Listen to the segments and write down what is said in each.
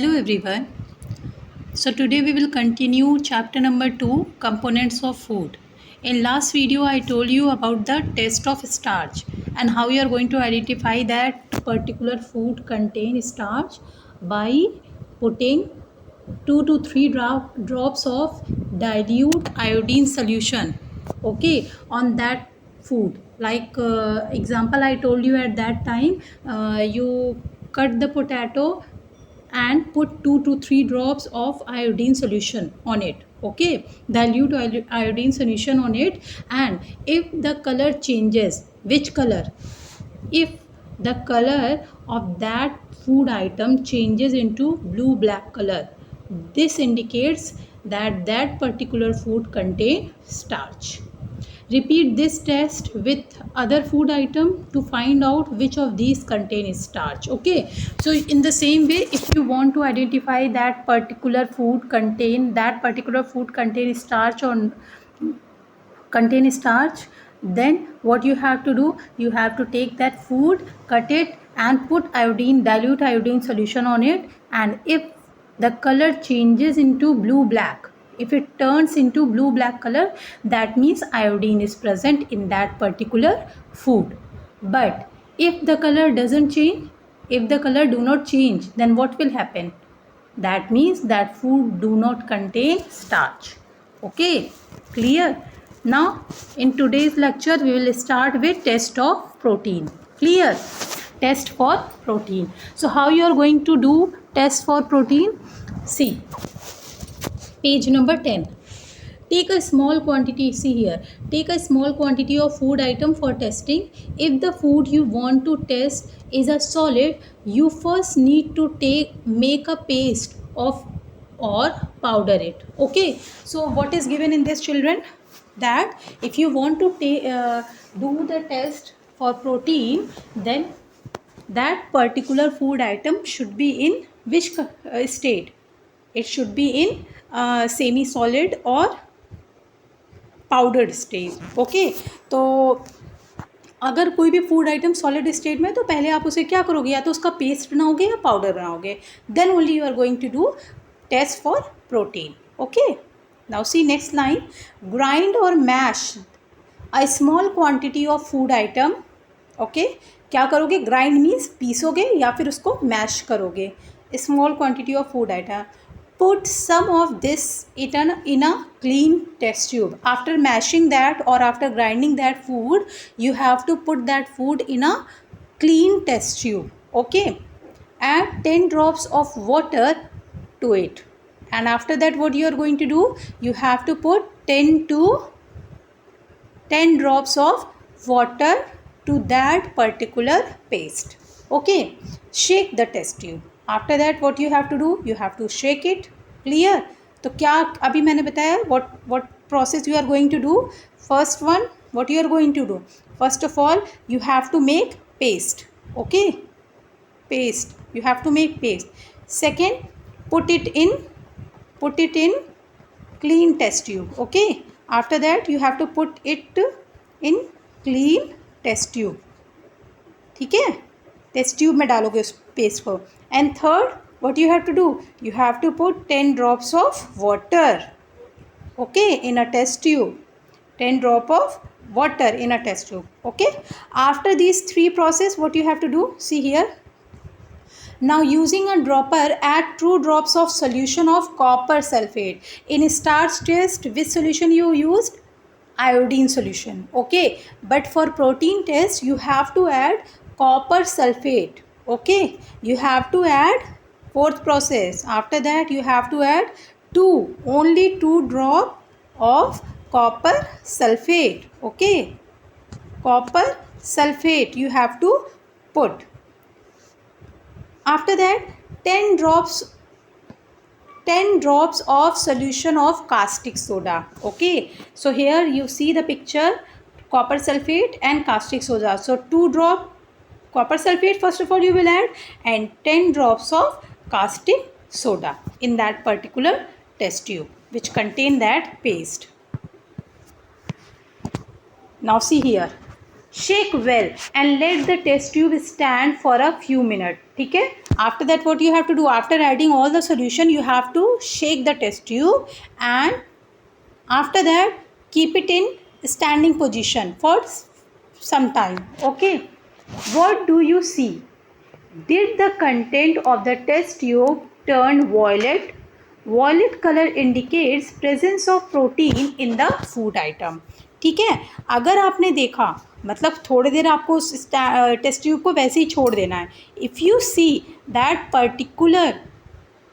Hello everyone. So today we will continue chapter number 2, components of food. In last video I told you about the test of starch and how you are going to identify that particular food contain starch by putting 2 to 3 drops of dilute iodine solution, okay, on that food. Like example I told you at that time, you cut the potato and put 2 to 3 drops of iodine solution on it, okay, dilute iodine solution on it. And if the color changes, which color? If the color of that food item changes into blue black color, this indicates that that particular food contain starch. Repeat this test with other food item to find out which of these contain starch. Okay, so in the same way, if you want to identify that particular food contain starch or contain starch, then what you have to do, you have to take that food, cut it and put dilute iodine solution on it. And if the color changes into blue black, if it turns into blue black color, that means iodine is present in that particular food. But if the color doesn't change, if the color do not change, then what will happen? That means that food do not contain starch. Okay, clear? Now in today's lecture we will start with test of protein. Clear? Test for protein. So how you are going to do test for protein? See page number 10. Take a small quantity, see here, take a small quantity of food item for testing. If the food you want to test is a solid, you first need to make a paste of or powder it. Okay, so what is given in this, children? That if you want to do the test for protein, then that particular food item should be in which state? It should be in semi solid or powdered stage. Okay, तो अगर कोई भी food item solid state में, तो पहले आप उसे क्या करोगे? या तो उसका पेस्ट बनाओगे या पाउडर बनाओगे. Then only you are going to do test for protein. Okay, now see next line. Grind और mash a small quantity of food item. Okay, क्या करोगे? ग्राइंड मीन्स पीसोगे या फिर उसको मैश करोगे. Small quantity of food item. Put some of this in a clean test tube. After mashing that or after grinding that food, you have to put that food in a clean test tube. Okay, add 10 drops of water to it. And after that, what you are going to do? You have to put 10 drops of water to that particular paste. Okay, shake the test tube. After that what you have to do? You have to shake it. Clear? तो क्या अभी मैंने बताया what process you are going to do. First one, what you are going to do? First of all you have to make paste. Okay, paste, you have to make paste. Second, put it in clean test tube. Okay, after that you have to put it in clean test tube. ठीक है, test tube में डालोगे उस paste को. And third, what you have to do? You have to put 10 drops of water. Okay, in a test tube. 10 drop of water in a test tube. Okay, after these 3 process, what you have to do? See here. Now using a dropper, add 2 drops of solution of copper sulfate. In starch test, which solution you used? Iodine solution. Okay, but for protein test you have to add copper sulfate. Okay, you have to add fourth process. After that you have to add only 2 drop of copper sulfate. Okay, copper sulfate you have to put. After that 10 drops of solution of caustic soda. Okay, so here you see the picture, copper sulfate and caustic soda. So 2 drop copper sulfate first of all you will add, and 10 drops of caustic soda in that particular test tube which contain that paste. Now see here, shake well and let the test tube stand for a few minutes. ठीक है, After that, what you have to do, after adding all the solution, you have to shake the test tube, and after that keep it in standing position for some time. Okay, what do you see? Did the content of the test tube turn violet? Violet color indicates presence of protein in the food item. ठीक है, अगर आपने देखा मतलब थोड़ी देर आपको उस test tube को वैसे ही छोड़ देना है. If you see that particular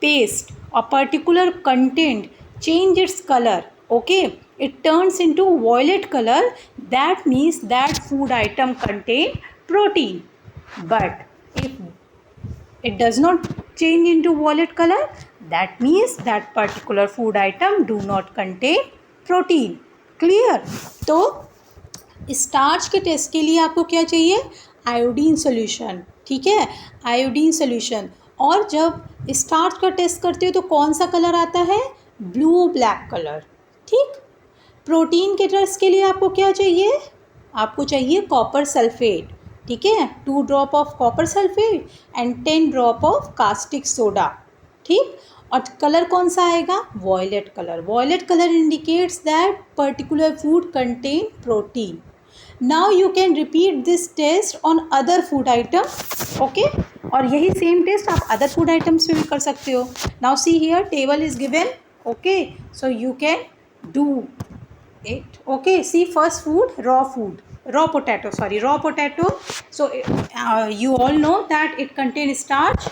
paste or particular content change its color, okay, it turns into violet color, that means that food item contain protein. But if it does not change into violet color, that means that particular food item do not contain protein. Clear? तो starch के test के लिए आपको क्या चाहिए? Iodine solution. ठीक है, iodine solution. और जब स्टार्च का टेस्ट करते हो तो कौन सा कलर आता है? Blue black colour. ठीक. प्रोटीन के टेस्ट के लिए आपको क्या चाहिए? आपको चाहिए कॉपर सल्फेट. ठीक है, 2 drop of copper sulphate and 10 drop of caustic soda. ठीक. और कलर कौन सा आएगा? Violet colour. Violet colour indicates that particular food contain protein. Now you can repeat this test on other food item. Okay, और यही same test आप other food items में भी कर सकते हो. Now see here table is given. Okay, so you can do it. Okay, see, first food, raw potato, raw potato. So you all know that it contains starch.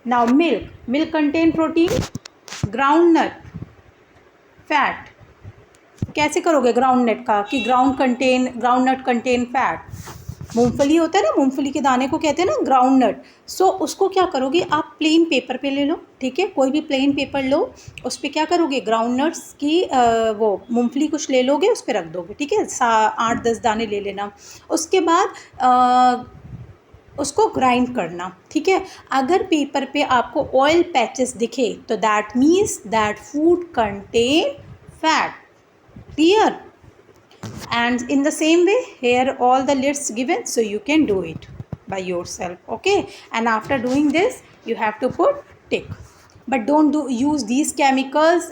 Now milk contain protein. Groundnut fat. कैसे करोगे groundnut का कि groundnut contain fat? मूंगफली होता है ना, मूंगफली के दाने को कहते हैं ना ग्राउंडनट. सो उसको क्या करोगे आप? प्लेन पेपर पे ले लो. ठीक है, कोई भी प्लेन पेपर लो, उस पर क्या करोगे? ग्राउंडनट्स की वो मूंगफली कुछ ले लोगे, उस पर रख दोगे. ठीक है, 8-10 दाने ले लेना. उसके बाद उसको ग्राइंड करना. ठीक है, अगर पेपर पे आपको ऑयल पैचेस दिखे तो that means that food contain fat. Clear? And in the same way here all the lists given, so you can do it by yourself. Okay, and after doing this you have to put tick. But don't use these chemicals.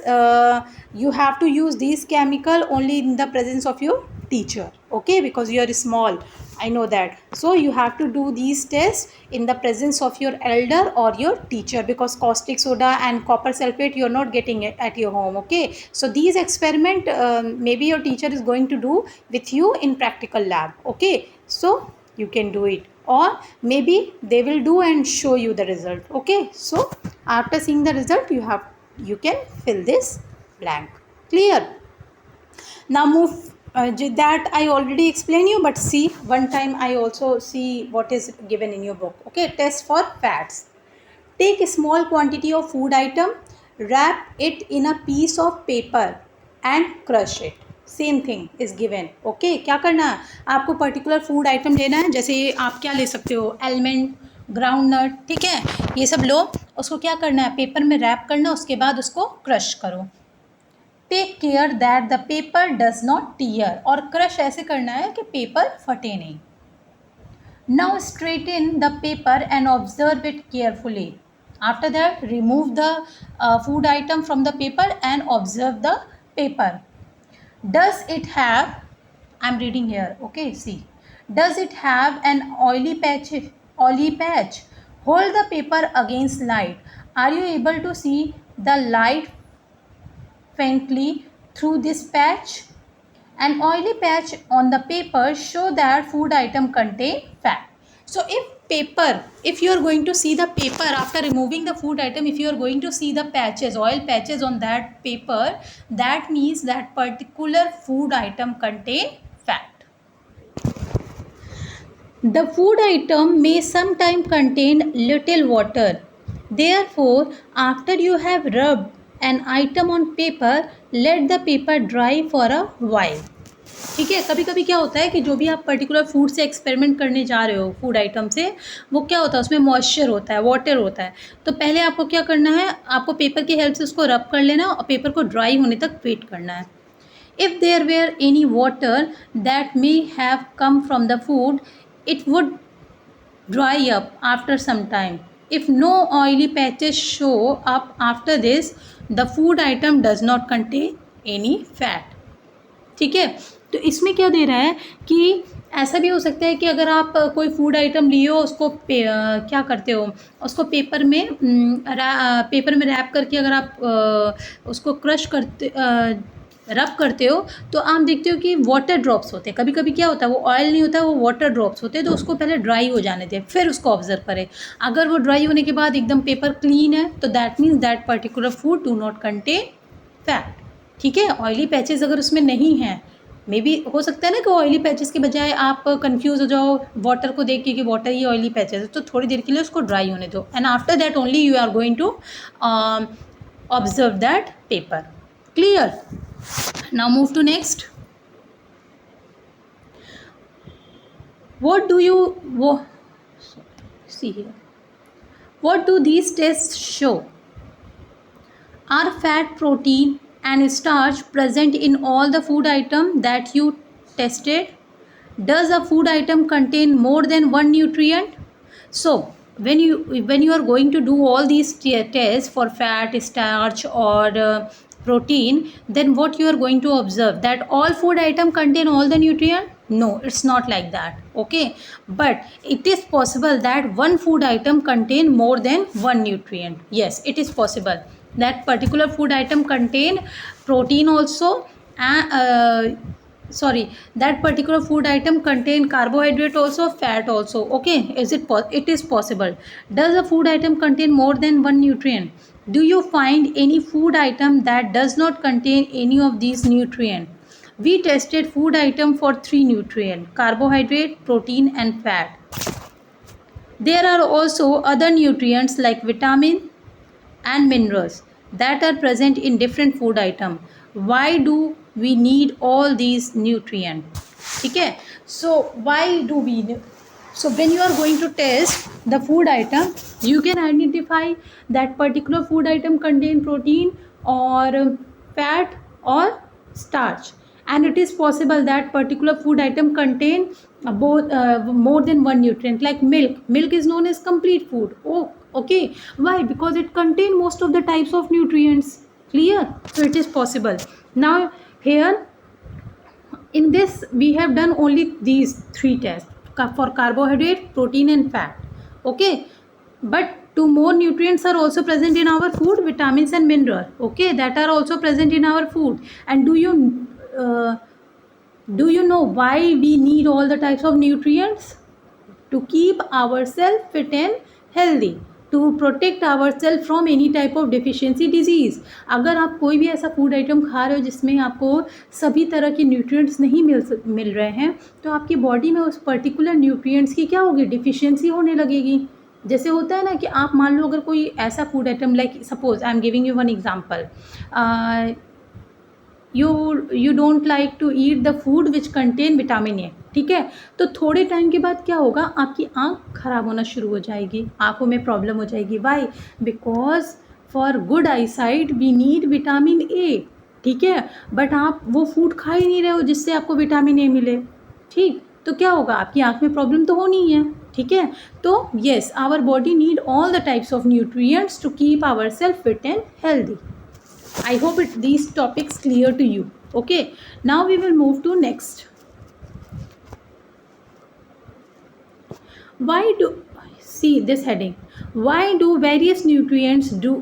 You have to use these chemical only in the presence of your teacher. Okay, because you are small, I know that. So you have to do these tests in the presence of your elder or your teacher, because caustic soda and copper sulfate you are not getting it at your home. Okay, so these experiment maybe your teacher is going to do with you in practical lab. Okay, so you can do it, or maybe they will do and show you the result. Okay, so after seeing the result you can fill this blank. Clear? Now move that I already explained you, but see one time I also see what is given in your book. Okay, test for fats. Take a small quantity of food item, wrap it in a piece of paper and crush it. Same thing is given. Okay, क्या करना है आपको? Particular food item लेना है. जैसे आप क्या ले सकते हो? Almond, groundnut. ठीक है, ये सब लो. उसको क्या करना है? पेपर में रैप करना, उसके बाद उसको क्रश करो. Take care that the paper does not tear. और क्रश ऐसे करना है कि पेपर फटे नहीं. Now straighten the paper and observe it carefully. After that remove the food item from the paper and observe the paper. Does it have, I'm reading here, okay, see, does it have an oily patch? Hold the paper against light. Are you able to see the light faintly through this patch? An oily patch on the paper show that food item contain fat. So if you are going to see the paper after removing the food item, if you are going to see the patches, oil patches on that paper, that means that particular food item contain fat. The food item may sometimes contain little water. Therefore, after you have rubbed an item on paper, let the paper dry for a while. ठीक है, कभी कभी क्या होता है कि जो भी आप पर्टिकुलर फूड से एक्सपेरिमेंट करने जा रहे हो, फूड आइटम से, वो क्या होता है? उसमें मॉइस्चर होता है, वाटर होता है. तो पहले आपको क्या करना है? आपको पेपर की हेल्प से उसको रब कर लेना और पेपर को ड्राई होने तक वेट करना है. If there were any water that may have come from the food, it would dry up after some time. If no oily patches show up after this, the food item does not contain any fat. ठीक है, तो इसमें क्या दे रहा है कि ऐसा भी हो सकता है कि अगर आप कोई फूड आइटम लिए हो, उसको क्या करते हो, उसको पेपर में रैप करके अगर आप उसको क्रश करते रब करते हो, तो आप देखते हो कि वाटर ड्रॉप्स होते हैं. कभी कभी क्या होता है, वो ऑयल नहीं होता, वो वाटर ड्रॉप्स होते हैं. तो उसको पहले ड्राई हो जाने दें, फिर उसको ऑब्जर्व करें. अगर वो ड्राई होने के बाद एकदम पेपर क्लीन है, तो that means that particular food do not contain fat. ठीक है, ऑयली पैचेस अगर उसमें नहीं हैं, मे बी हो सकता है ना कि ऑयली पैचेस के बजाय आप कंफ्यूज हो जाओ वाटर को देख के कि वाटर ही ऑयली पैचेस है, तो थोड़ी देर के लिए उसको ड्राई होने दो, and after that only you are going to observe that paper. Clear? Now move to next. What do you see here? What do these tests show? Are fat, protein and starch present in all the food item that you tested? Does a food item contain more than one nutrient? So when you are going to do all these tests for fat, starch or protein, then what you are going to observe, that all food item contain all the nutrient? No, it's not like that. Okay, but it is possible that one food item contain more than one nutrient. Yes, it is possible that particular food item contain protein also, that particular food item contain carbohydrate also, fat also. Okay, it is possible. Does a food item contain more than one nutrient? Do you find any food item that does not contain any of these nutrients? We tested food item for 3 nutrients: carbohydrate, protein and fat. There are also other nutrients like vitamin and minerals that are present in different food item. Why do we need all these nutrients? ठीक है, so why do we need? So when you are going to test the food item, you can identify that particular food item contain protein or fat or starch, and it is possible that particular food item contain both more than one nutrient. Like milk is known as complete food. Oh, okay, why? Because it contain most of the types of nutrients. Clear? So it is possible. Now here in this we have done only these 3 tests for carbohydrate, protein and fat. Okay, but 2 more nutrients are also present in our food, vitamins and mineral. Okay, that are also present in our food. And do you know why we need all the types of nutrients? To keep ourselves fit and healthy, to protect ourselves from any type of deficiency disease. अगर आप कोई भी ऐसा food item खा रहे हो जिसमें आपको सभी तरह के न्यूट्रिएंट्स नहीं मिल रहे हैं, तो आपकी बॉडी में उस पर्टिकुलर न्यूट्रिएंट्स की क्या होगी, डिफिशियंसी होने लगेगी. जैसे होता है ना कि आप मान लो अगर कोई ऐसा food item, like suppose I am giving you one example, you don't like to eat the food which contain vitamin A. ठीक है, तो थोड़े टाइम के बाद क्या होगा, आपकी आँख खराब होना शुरू हो जाएगी, आँखों में प्रॉब्लम हो जाएगी. Why? Because for good eye sight we need vitamin A. ठीक है, बट आप वो फूड खा ही नहीं रहे हो जिससे आपको विटामिन ए मिले. ठीक, तो क्या होगा, आपकी आँख में प्रॉब्लम तो होनी ही है. ठीक है, तो yes, our body need all the types of nutrients to keep our self fit and healthy. I hope these topics clear to you. Okay, now we will move to next. Why do, see this heading, why do various nutrients do,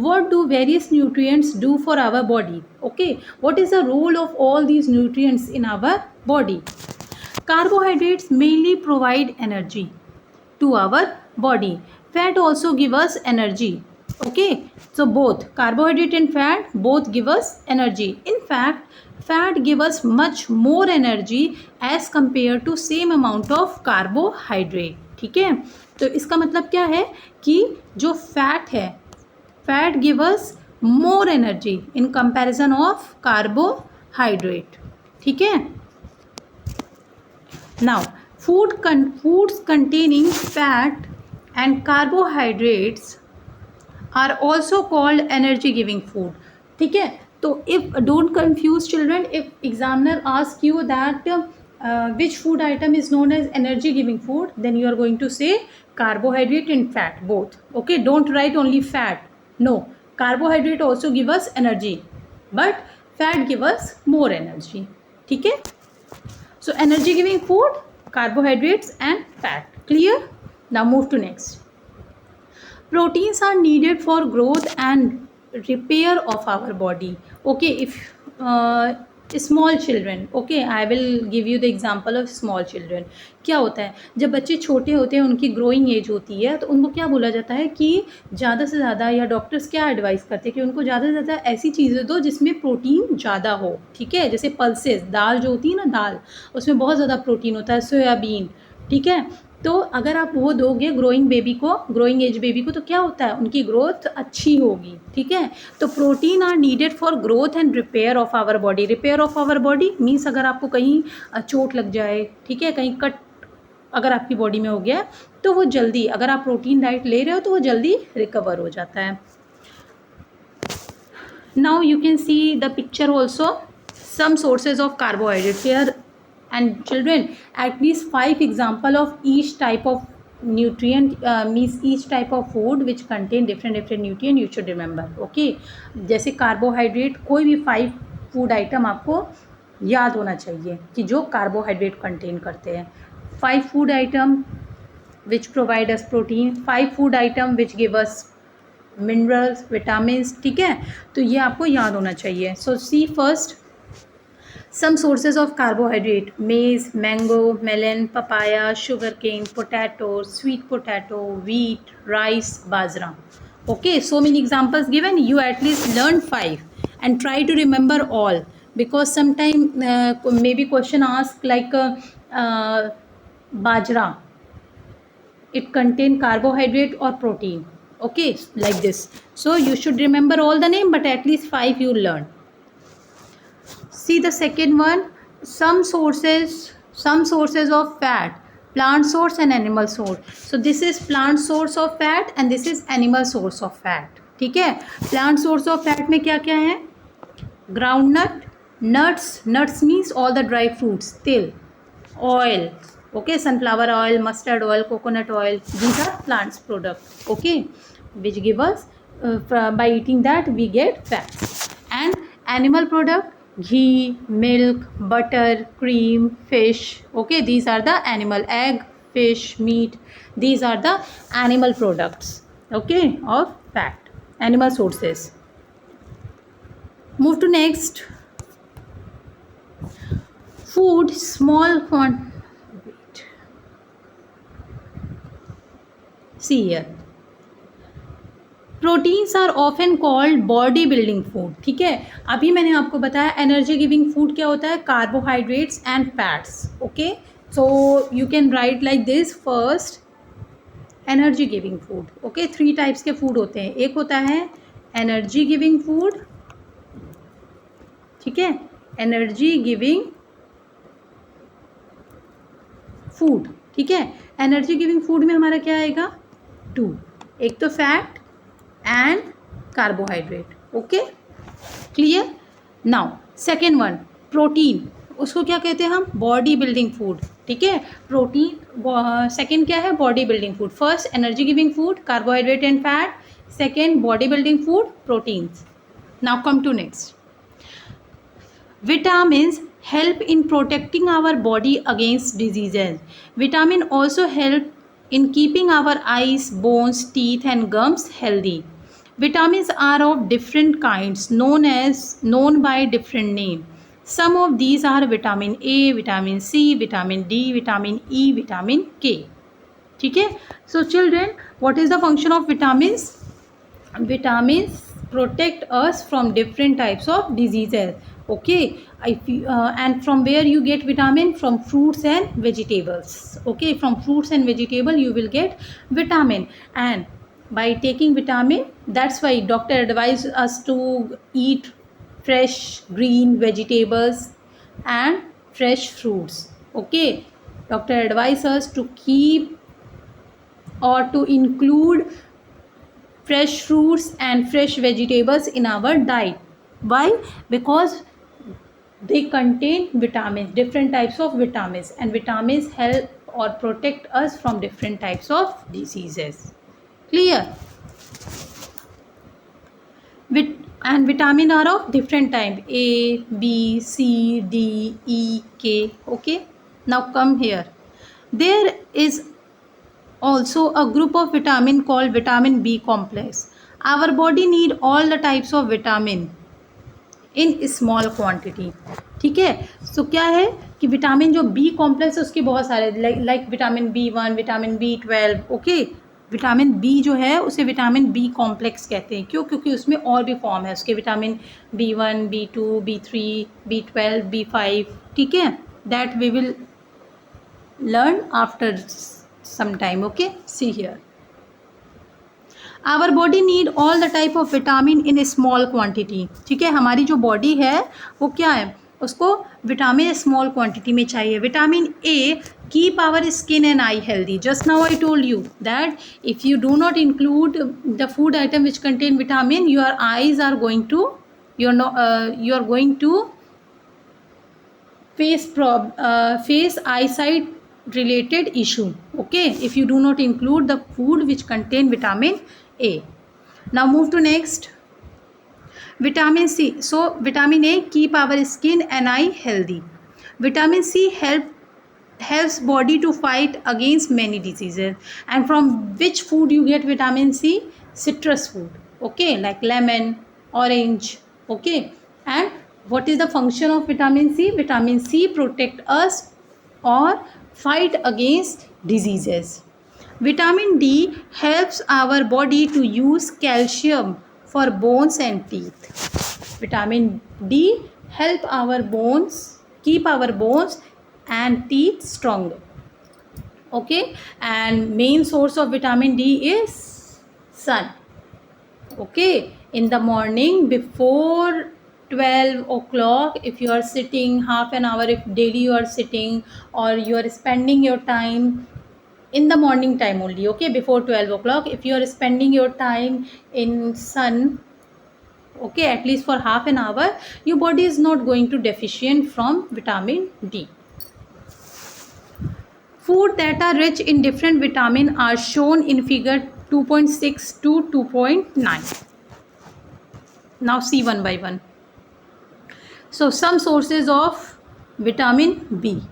what do various nutrients do for our body? Okay, what is the role of all these nutrients in our body? Carbohydrates mainly provide energy to our body. Fat also give us energy. Okay, so both carbohydrate and fat both give us energy. In fact, fat give us much more energy as compared to same amount of carbohydrate. ठीक है, तो इसका मतलब क्या है कि जो fat है, fat give us more energy in comparison of carbohydrate. ठीक है, now foods containing fat and carbohydrates are also called energy giving food. ठीक है, तो if don't confuse children, if examiner ask you that which food item is known as energy giving food, then you are going to say carbohydrate and fat both. Okay, don't write only fat. No, carbohydrate also give us energy, but fat give us more energy. ठीक है? So energy giving food, carbohydrates and fat. Clear? Now move to next. Proteins are needed for growth and repair of our body. Okay, if small children, okay, I will give you the example of small children. क्या होता है जब बच्चे छोटे होते हैं, उनकी growing as होती है, तो उनको क्या बोला जाता है कि ज़्यादा से ज़्यादा, या डॉक्टर्स क्या एडवाइस करते हैं कि उनको ज़्यादा से ज़्यादा ऐसी चीज़ें दो जिसमें प्रोटीन ज़्यादा हो. ठीक है, जैसे पल्सेस, दाल जो होती है ना, दाल, उसमें बहुत ज़्यादा प्रोटीन होता है, सोयाबीन. ठीक है, तो अगर आप वो दोगे ग्रोइंग बेबी को, ग्रोइंग एज बेबी को, तो क्या होता है, उनकी ग्रोथ अच्छी होगी. ठीक है, तो protein are needed for growth and repair of our body. Repair of our body means अगर आपको कहीं चोट लग जाए, ठीक है, कहीं कट अगर आपकी बॉडी में हो गया है, तो वो जल्दी, अगर आप प्रोटीन डाइट ले रहे हो तो वो जल्दी रिकवर हो जाता है. Now you can see the picture also, some sources of carbohydrates here. And children, at least 5 example of each type of nutrient, means each type of food which contain different nutrient you should remember. Okay, जैसे carbohydrate, कोई भी 5 food item आपको याद होना चाहिए कि जो carbohydrate contain करते हैं. 5 food item which provide us protein, 5 food item which give us minerals, vitamins. ठीक है, तो ये आपको याद होना चाहिए. सो सी first some sources of carbohydrate: maize, mango, melon, papaya, sugarcane, potato, sweet potato, wheat, rice, bajra. Okay, so many examples given. You at least learn 5 and try to remember all, because sometime maybe question asked like bajra, it contain carbohydrate or protein. Okay, like this. So you should remember all the name, but at least 5 you learn. See the second one, some sources of fat: plant source and animal source. So this is plant source of fat and this is animal source of fat. ठीक है, plant source of fat में क्या क्या है? Groundnut, nuts means all the dry fruits, till, oil, okay, sunflower oil, mustard oil, coconut oil, these are plants product, okay, which give us by eating that we get fats. And animal product: ghee, milk, butter, cream, fish. Okay, these are the animal, egg, fish, meat, these are the animal products, okay, of fat, animal sources. Move to next. Food, small quantity. See here, proteins are often called body building food. ठीक है, अभी मैंने आपको बताया energy giving food क्या होता है, carbohydrates and fats. Okay, so you can write like this. First, energy giving food. Okay, 3 types के फूड होते हैं. एक होता है एनर्जी गिविंग फूड. ठीक है, एनर्जी गिविंग फूड. ठीक है, एनर्जी गिविंग फूड में हमारा क्या आएगा? 2. एक तो fat and carbohydrate. Okay, clear? Now second one, protein. उसको क्या कहते हैं हम? Body building food. ठीक है, प्रोटीन सेकेंड क्या है? Body building food. First energy giving food, carbohydrate and fat. Second body building food, proteins. Now come to next. Vitamins help in protecting our body against diseases. Vitamin also help in keeping our eyes, bones, teeth and gums healthy. Vitamins are of different kinds, known by different name. Some of these are vitamin A, vitamin C, vitamin D, vitamin E, vitamin K. ठीक है, so children, what is the function of vitamins? Vitamins protect us from different types of diseases. Okay, and from where you get vitamin? From fruits and vegetables. Okay, from fruits and vegetable you will get vitamin. And by taking vitamin, that's why doctor advised us to eat fresh green vegetables and fresh fruits. Okay, doctor advised us to keep or to include fresh fruits and fresh vegetables in our diet. Why? Because they contain vitamins, different types of vitamins, and vitamins help or protect us from different types of diseases. Clear? And vitamin are of different type, A, B, C, D, E, K. Okay, now come here. There is also a group of vitamin called vitamin B complex. Our body need all the types of vitamin in small quantity. ठीक है. सो क्या है कि vitamin जो B complex है उसके बहुत सारे, like vitamin B1, vitamin B12. Okay, vitamin B जो है उसे विटामिन बी कॉम्प्लेक्स कहते हैं. क्यों? क्योंकि उसमें और भी फॉर्म है उसके, vitamin B1, B2, B3, B12, B5. ठीक है, that we will learn after some time. Okay, see here. Our body need all the type of vitamin in small quantity. ठीक है, हमारी जो बॉडी है वो क्या है, उसको विटामिन स्मॉल क्वांटिटी में चाहिए. Vitamin A keep our skin and eye healthy. Just now I told you that if you do not include the food item which contain vitamin, your eyes are going to you are going to face eyesight related issue. Okay, if you do not include the food which contain vitamin A. Now move to next, vitamin C. So vitamin A keep our skin and eye healthy. Vitamin C helps body to fight against many diseases. And from which food you get vitamin C? Citrus food. Okay, like lemon, orange. Okay, and what is the function of vitamin C? Vitamin C protect us or fight against diseases. Vitamin D helps our body to use calcium for bones and teeth. Vitamin D help our bones, keep our bones and teeth stronger. Okay, and main source of vitamin D is sun. Okay, in the morning before 12 o'clock, if you are sitting half an hour, if daily you are sitting or you are spending your time in the morning time only, okay, before 12 o'clock, if you are spending your time in sun, okay, at least for half an hour, your body is not going to deficient from vitamin D. Food that are rich in different vitamin are shown in figure 2.6 to 2.9. Now see one by one. So some sources of vitamin B.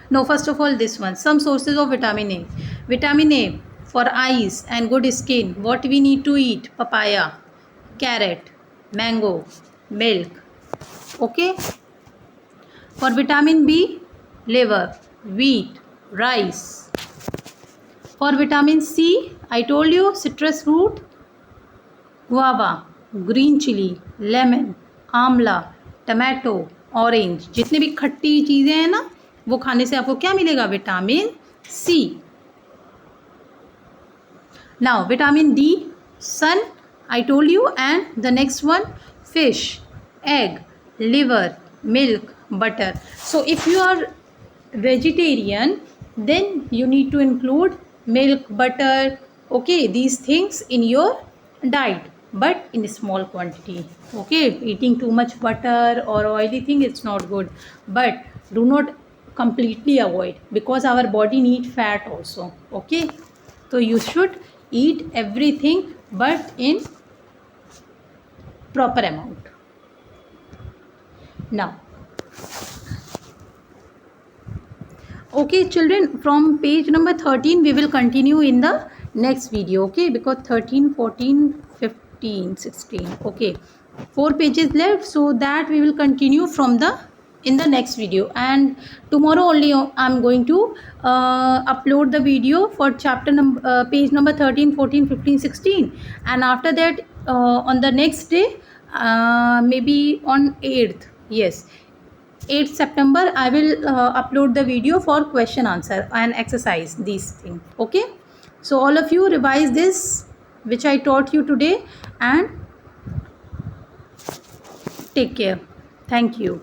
No, first of all this one, some sources of vitamin A. Vitamin A for eyes and good skin. What we need to eat? Papaya, carrot, mango, milk. Okay. For vitamin B, liver, wheat, rice. For vitamin C, I told you citrus fruit, guava, green chilli, lemon, amla, tomato, orange. जितने भी खट्टी चीज़ें हैं ना, वो खाने से आपको क्या मिलेगा? Vitamin C. Now vitamin D, sun I told you, and the next one fish, egg, liver, milk, butter. So if you are vegetarian, then you need to include milk, butter, okay, these things in your diet, but in a small quantity. Okay, eating too much butter or oily thing, it's not good, but do not completely avoid, because our body need fat also. Okay, so you should eat everything but in proper amount. Now okay children, from page number 13 we will continue in the next video. Okay, because 13, 14, 15, 16, okay, 4 pages left, so that we will continue from the in the next video. And tomorrow only I'm going to upload the video for chapter number page number 13, 14, 15, 16, and after that on the next day, maybe on 8th, yes, 8th September, I will upload the video for question answer and exercise, these things. Okay, so all of you revise this which I taught you today and take care. Thank you.